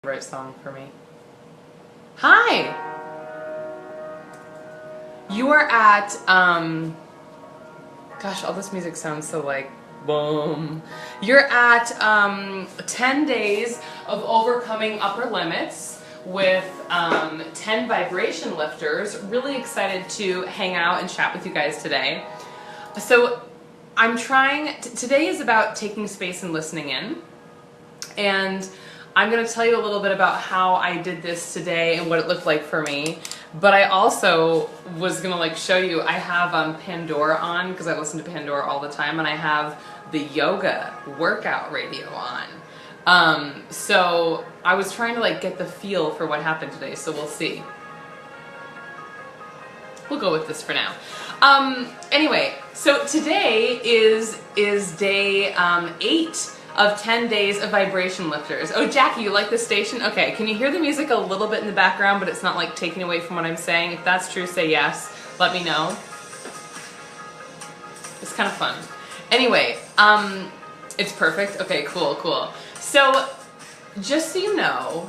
Right song for me. Hi! You are at, gosh, all this music sounds so like, boom. You're at 10 days of overcoming upper limits with 10 vibration lifters. Really excited to hang out and chat with you guys today. So I'm trying, today is about taking space and listening in. And I'm going to tell you a little bit about how I did this today and what it looked like for me. But I also was going to like show you, I have Pandora on because I listen to Pandora all the time, and I have the yoga workout radio on. So I was trying to like get the feel for what happened today, so we'll see. We'll go with this for now. Anyway, so today is day 8 of 10 days of vibration lifters. Oh, Jackie, you like this station? Okay, can you hear the music a little bit in the background, but it's not like taking away from what I'm saying? If that's true, say yes. Let me know. It's kind of fun. Anyway, it's perfect. Okay, cool, cool. So, just so you know,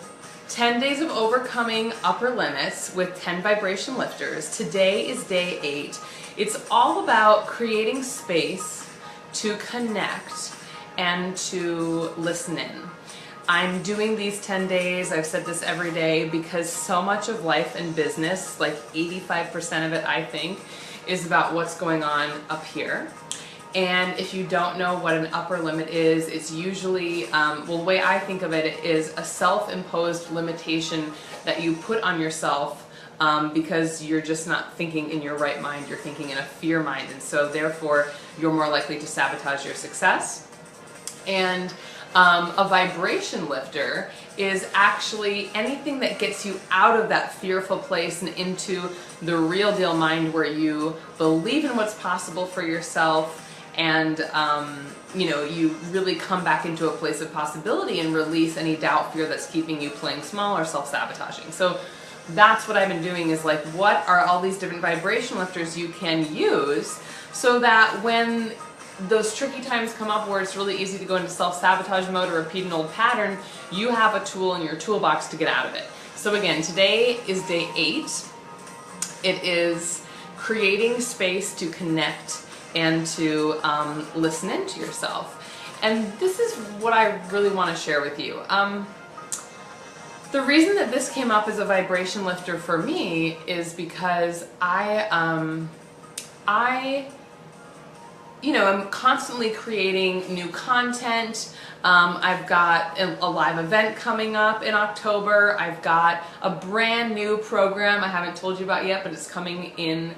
10 days of overcoming upper limits with 10 vibration lifters. Today is day 8. It's all about creating space to connect and to listen in. I'm doing these 10 days, I've said this every day, because so much of life and business, like 85% of it I think, is about what's going on up here. And if you don't know what an upper limit is, it's usually, well, the way I think of it is a self-imposed limitation that you put on yourself because you're just not thinking in your right mind, you're thinking in a fear mind, and so therefore you're more likely to sabotage your success. And a vibration lifter is actually anything that gets you out of that fearful place and into the real deal mind where you believe in what's possible for yourself, and you know, you really come back into a place of possibility and release any doubt, fear that's keeping you playing small or self-sabotaging. So that's what I've been doing, is like, what are all these different vibration lifters you can use so that when those tricky times come up where it's really easy to go into self-sabotage mode or repeat an old pattern, you have a tool in your toolbox to get out of it. So again, today is day 8. It is creating space to connect and to listen into yourself. And this is what I really want to share with you. The reason that this came up as a vibration lifter for me is because I'm constantly creating new content. I've got a live event coming up in October. I've got a brand new program I haven't told you about yet, but it's coming in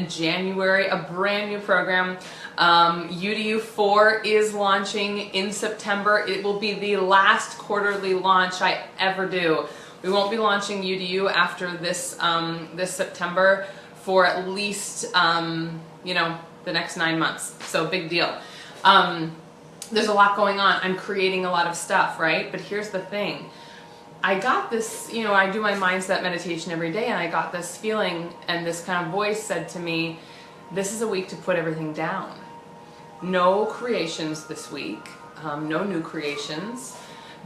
January, a brand new program. UDU 4 is launching in September. It will be the last quarterly launch I ever do. We won't be launching UDU after this this September for at least the next 9 months. So big deal. There's a lot going on. I'm creating a lot of stuff, right? But here's the thing. I got this, I do my mindset meditation every day, and I got this feeling, and this kind of voice said to me, this is a week to put everything down. No creations this week, no new creations.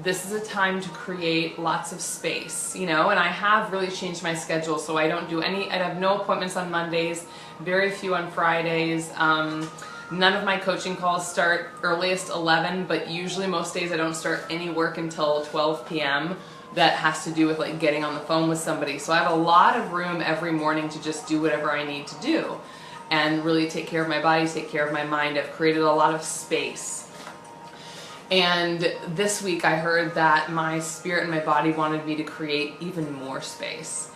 This is a time to create lots of space, and I have really changed my schedule, so I don't do I have no appointments on Mondays, very few on Fridays. None of my coaching calls start earliest 11, but usually most days I don't start any work until 12 p.m. That has to do with like getting on the phone with somebody. So I have a lot of room every morning to just do whatever I need to do and really take care of my body, take care of my mind. I've created a lot of space. And this week I heard that my spirit and my body wanted me to create even more space.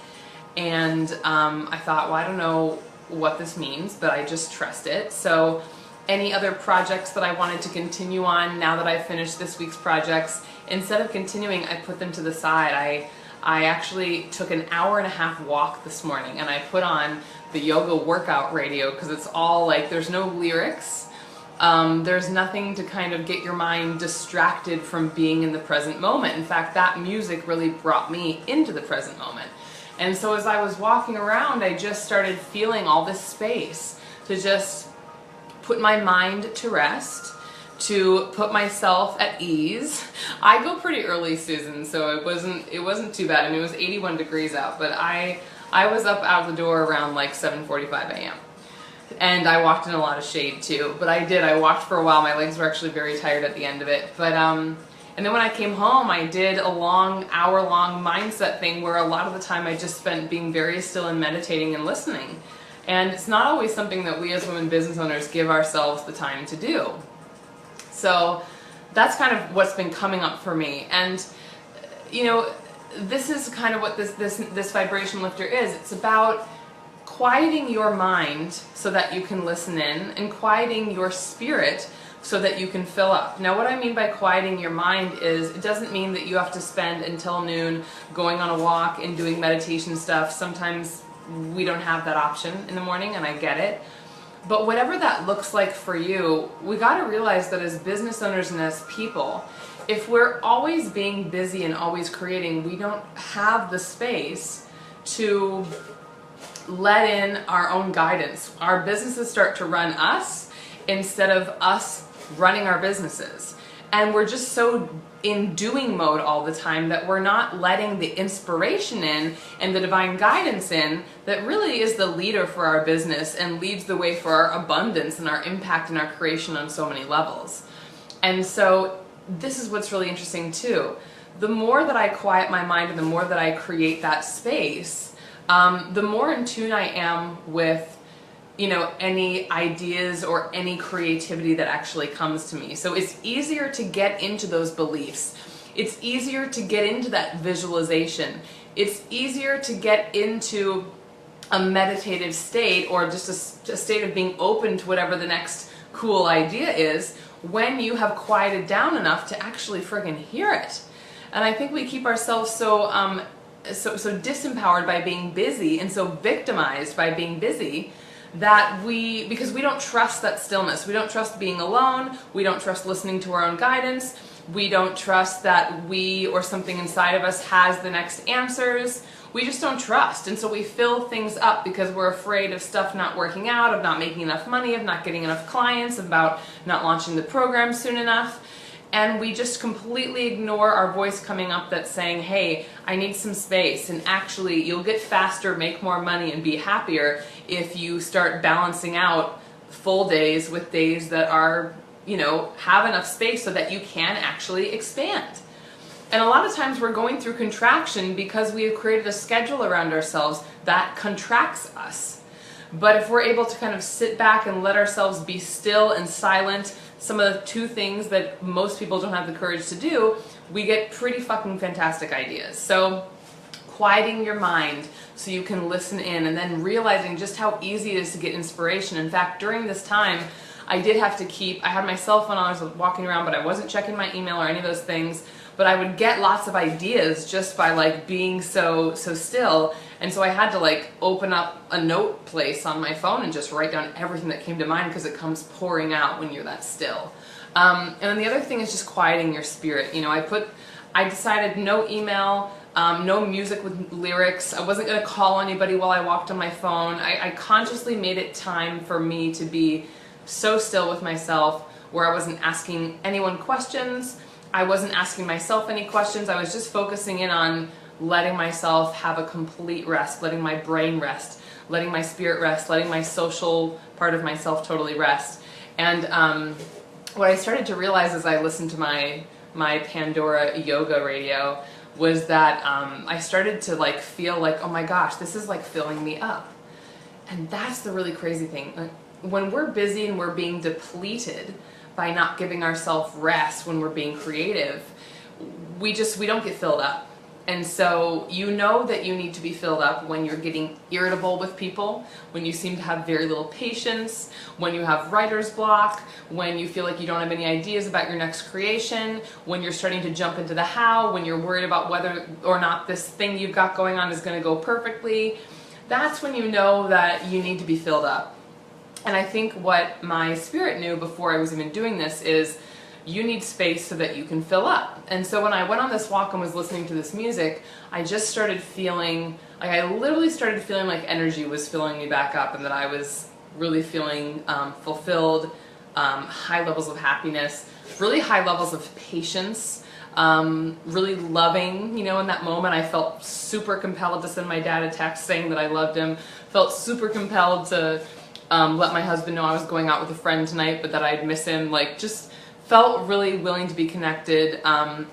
And I thought, well, I don't know what this means, but I just trust it. So any other projects that I wanted to continue on now that I've finished this week's projects, instead of continuing, I put them to the side. I actually took an hour-and-a-half walk this morning, and I put on the yoga workout radio because it's all like, there's no lyrics. There's nothing to kind of get your mind distracted from being in the present moment. In fact, that music really brought me into the present moment. And so as I was walking around, I just started feeling all this space to just put my mind to rest, to put myself at ease. I go pretty early, Susan, so it wasn't too bad. I mean, it was 81 degrees out, but I was up out the door around like 7:45 a.m. And I walked in a lot of shade too, but I walked for a while. My legs were actually very tired at the end of it. But and then when I came home, I did a long, hour-long mindset thing where a lot of the time I just spent being very still and meditating and listening. And it's not always something that we as women business owners give ourselves the time to do. So that's kind of what's been coming up for me. And you know, this is kind of what this vibration lifter is. It's about quieting your mind so that you can listen in, and quieting your spirit so that you can fill up. Now, what I mean by quieting your mind is, it doesn't mean that you have to spend until noon going on a walk and doing meditation stuff. Sometimes we don't have that option in the morning, and I get it. But whatever that looks like for you, we got to realize that as business owners and as people, if we're always being busy and always creating, we don't have the space to let in our own guidance. Our businesses start to run us instead of us running our businesses. And we're just so in doing mode all the time that we're not letting the inspiration in and the divine guidance in that really is the leader for our business and leads the way for our abundance and our impact and our creation on so many levels. And so this is what's really interesting too. The more that I quiet my mind and the more that I create that space, the more in tune I am with, you know, any ideas or any creativity that actually comes to me. So it's easier to get into those beliefs. It's easier to get into that visualization. It's easier to get into a meditative state, or just a state of being open to whatever the next cool idea is, when you have quieted down enough to actually friggin' hear it. And I think we keep ourselves so disempowered by being busy and so victimized by being busy that because we don't trust that stillness. We don't trust being alone. We don't trust listening to our own guidance. We don't trust that we or something inside of us has the next answers. We just don't trust. And so we fill things up because we're afraid of stuff not working out, of not making enough money, of not getting enough clients, about not launching the program soon enough. And we just completely ignore our voice coming up that's saying, hey, I need some space. And actually, you'll get faster, make more money, and be happier if you start balancing out full days with days that are, you know, have enough space so that you can actually expand. And a lot of times we're going through contraction because we have created a schedule around ourselves that contracts us. But if we're able to kind of sit back and let ourselves be still and silent, some of the two things that most people don't have the courage to do, we get pretty fucking fantastic ideas. So quieting your mind so you can listen in, and then realizing just how easy it is to get inspiration. In fact, during this time, I did have to I had my cell phone on, I was walking around, but I wasn't checking my email or any of those things. But I would get lots of ideas just by like being so still. And so I had to like open up a note place on my phone and just write down everything that came to mind, because it comes pouring out when you're that still. And then the other thing is just quieting your spirit. You know, I decided no email, no music with lyrics. I wasn't going to call anybody while I walked on my phone. I consciously made it time for me to be so still with myself, where I wasn't asking anyone questions. I wasn't asking myself any questions. I was just focusing in on letting myself have a complete rest, letting my brain rest, letting my spirit rest, letting my social part of myself totally rest. And what I started to realize as I listened to my Pandora yoga radio was that I started to like feel like, oh my gosh, this is like filling me up. And that's the really crazy thing. When we're busy and we're being depleted by not giving ourselves rest, when we're being creative, we don't get filled up. And so you know that you need to be filled up when you're getting irritable with people, when you seem to have very little patience, when you have writer's block, when you feel like you don't have any ideas about your next creation, when you're starting to jump into the how, when you're worried about whether or not this thing you've got going on is going to go perfectly. That's when you know that you need to be filled up. And I think what my spirit knew before I was even doing this is, you need space so that you can fill up. And so when I went on this walk and was listening to this music, I just started feeling, like I literally started feeling like energy was filling me back up, and that I was really feeling fulfilled, high levels of happiness, really high levels of patience, really loving. You know, in that moment I felt super compelled to send my dad a text saying that I loved him, felt super compelled to let my husband know I was going out with a friend tonight but that I'd miss him, like just felt really willing to be connected,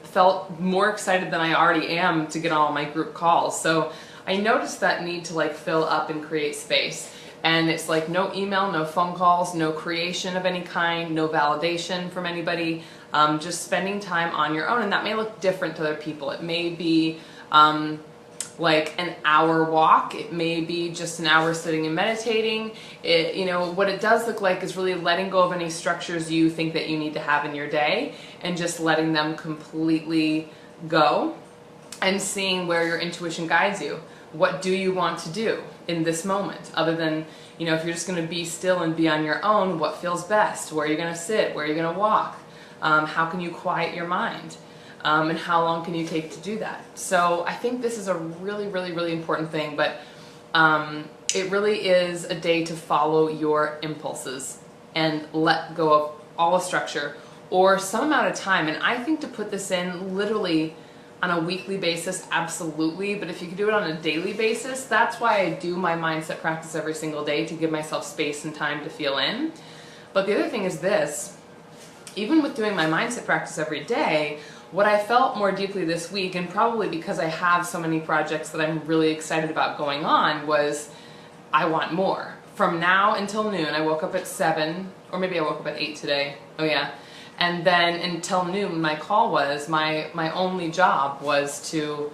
felt more excited than I already am to get on all my group calls. So I noticed that need to like fill up and create space. And it's like no email, no phone calls, no creation of any kind, no validation from anybody, just spending time on your own. And that may look different to other people. It may be like an hour walk. It may be just an hour sitting and meditating. It, you know, what it does look like is really letting go of any structures you think that you need to have in your day and just letting them completely go and seeing where your intuition guides you. What do you want to do in this moment? Other than, you know, if you're just going to be still and be on your own, what feels best? Where are you going to sit? Where are you going to walk? How can you quiet your mind? And how long can you take to do that? So I think this is a really, really, really important thing, but it really is a day to follow your impulses and let go of all the structure or some amount of time. And I think to put this in literally on a weekly basis, absolutely, but if you could do it on a daily basis, that's why I do my mindset practice every single day, to give myself space and time to feel in. But the other thing is this, even with doing my mindset practice every day, what I felt more deeply this week, and probably because I have so many projects that I'm really excited about going on, was I want more. From now until noon, I woke up at 7, or maybe I woke up at 8 today, oh yeah. And then until noon, my call was, my only job was to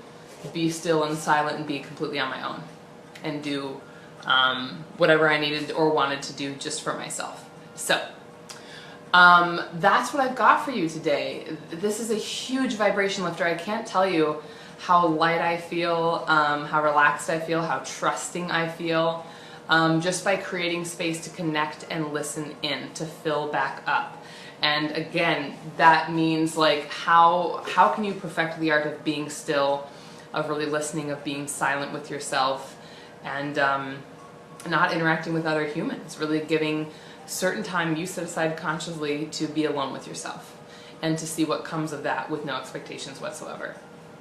be still and silent and be completely on my own and do whatever I needed or wanted to do just for myself. So that's what I've got for you today. This is a huge vibration lifter. I can't tell you how light I feel, how relaxed I feel, how trusting I feel, just by creating space to connect and listen in, to fill back up. And again, that means like how can you perfect the art of being still, of really listening, of being silent with yourself, and not interacting with other humans, really giving certain time you set aside consciously to be alone with yourself and to see what comes of that with no expectations whatsoever.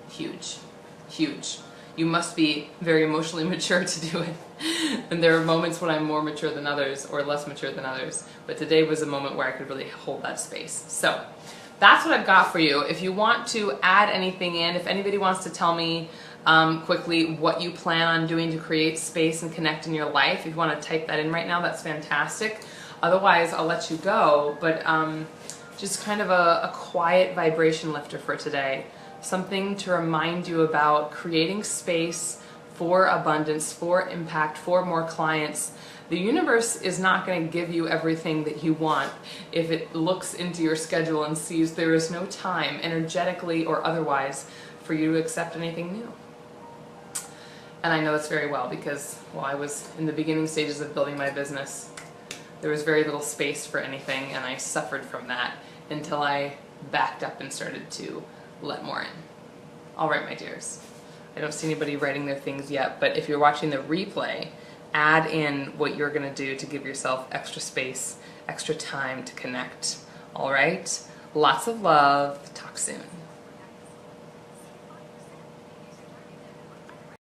Huge, huge. You must be very emotionally mature to do it. And there are moments when I'm more mature than others or less mature than others, but today was a moment where I could really hold that space. So that's what I've got for you. If you want to add anything in, if anybody wants to tell me quickly what you plan on doing to create space and connect in your life, if you want to type that in right now, that's fantastic. Otherwise, I'll let you go, but just kind of a quiet vibration lifter for today. Something to remind you about creating space for abundance, for impact, for more clients. The universe is not going to give you everything that you want if it looks into your schedule and sees there is no time, energetically or otherwise, for you to accept anything new. And I know this very well because while I was in the beginning stages of building my business, there was very little space for anything, and I suffered from that until I backed up and started to let more in. All right, my dears. I don't see anybody writing their things yet, but if you're watching the replay, add in what you're going to do to give yourself extra space, extra time to connect. All right? Lots of love. Talk soon.